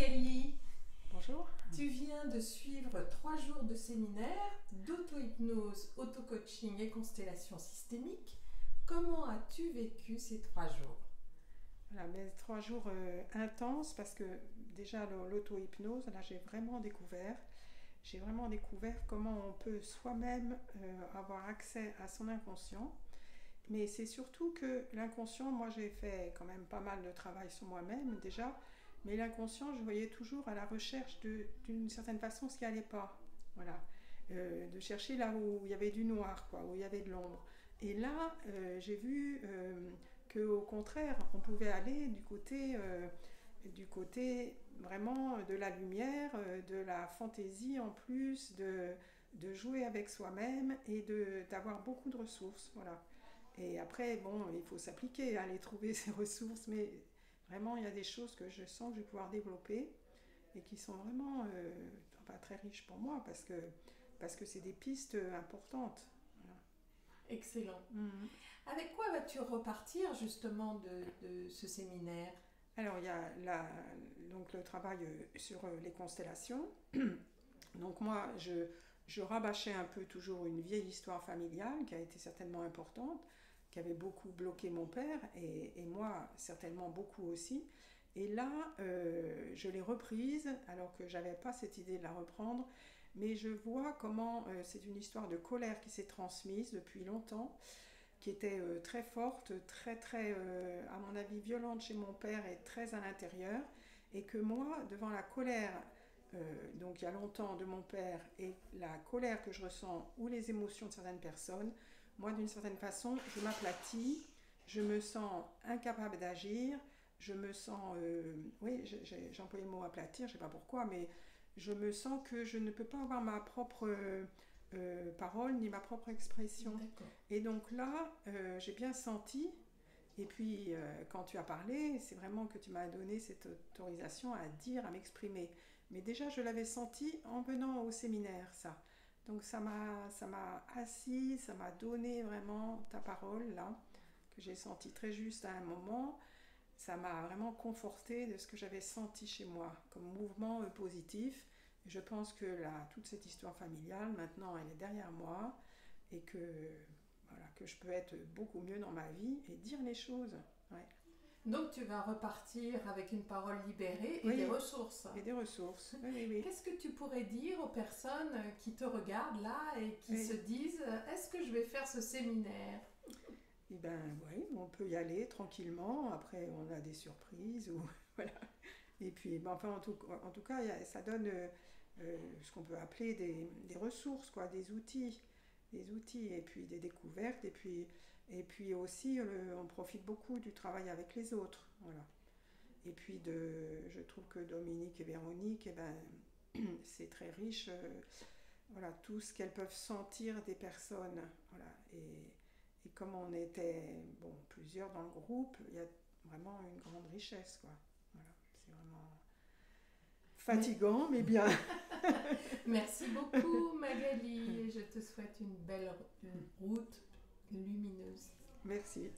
Magali, Bonjour. tu viens de suivre 3 jours de séminaire d'auto-hypnose, auto-coaching et constellation systémique. Comment as-tu vécu ces 3 jours? Voilà, mais 3 jours intenses parce que déjà l'auto-hypnose, là j'ai vraiment découvert comment on peut soi-même avoir accès à son inconscient. Mais c'est surtout que l'inconscient, moi j'ai fait quand même pas mal de travail sur moi-même déjà, mais l'inconscient, je voyais toujours à la recherche d'une certaine façon ce qui allait pas. Voilà. De chercher là où il y avait du noir, quoi, où il y avait de l'ombre. Et là, j'ai vu qu'au contraire, on pouvait aller du côté vraiment de la lumière, de la fantaisie en plus, de jouer avec soi-même et d'avoir beaucoup de ressources. Voilà. Et après, bon, il faut s'appliquer, aller trouver ces ressources, mais vraiment, il y a des choses que je sens que je vais pouvoir développer et qui sont vraiment pas très riches pour moi parce que c'est des pistes importantes. Voilà. Excellent. Mhm. Avec quoi vas-tu repartir justement de ce séminaire? Alors, il y a donc le travail sur les constellations. Donc moi, je rabâchais un peu toujours une vieille histoire familiale qui a été certainement importante, qui avait beaucoup bloqué mon père et moi certainement beaucoup aussi. Et là, je l'ai reprise alors que j'avais pas cette idée de la reprendre, mais je vois comment c'est une histoire de colère qui s'est transmise depuis longtemps, qui était très forte, très, à mon avis, violente chez mon père et très à l'intérieur, et que moi, devant la colère, donc il y a longtemps, de mon père, et la colère que je ressens, ou les émotions de certaines personnes, moi, d'une certaine façon, je m'aplatis, je me sens incapable d'agir, je me sens, oui, j'ai employé le mot aplatir, je ne sais pas pourquoi, mais je me sens que je ne peux pas avoir ma propre parole ni ma propre expression. D'accord. Et donc là, j'ai bien senti, et puis quand tu as parlé, c'est vraiment que tu m'as donné cette autorisation à dire, à m'exprimer. Mais déjà, je l'avais senti en venant au séminaire, ça. Donc ça m'a assis, ça m'a donné vraiment ta parole, là, que j'ai senti très juste à un moment. Ça m'a vraiment conforté de ce que j'avais senti chez moi, comme mouvement positif. Et je pense que là, toute cette histoire familiale, maintenant, elle est derrière moi, et que voilà, que je peux être beaucoup mieux dans ma vie et dire les choses. Ouais. Donc tu vas repartir avec une parole libérée et Oui, des ressources. et des ressources. Oui, oui, oui. Qu'est-ce que tu pourrais dire aux personnes qui te regardent là et qui Oui. se disent est-ce que je vais faire ce séminaire? Et ben oui, on peut y aller tranquillement. Après, on a des surprises ou voilà. Et puis, ben, enfin, en tout cas, ça donne ce qu'on peut appeler des ressources, quoi, des outils, et puis des découvertes, et puis aussi, on profite beaucoup du travail avec les autres, voilà. Et puis, je trouve que Dominique et Véronique, eh ben, c'est très riche, voilà, tout ce qu'elles peuvent sentir des personnes, voilà. Et comme on était, bon, plusieurs dans le groupe, il y a vraiment une grande richesse, quoi. Voilà, c'est vraiment fatigant, mais bien. Merci beaucoup Magali et je te souhaite une belle route lumineuse. Merci.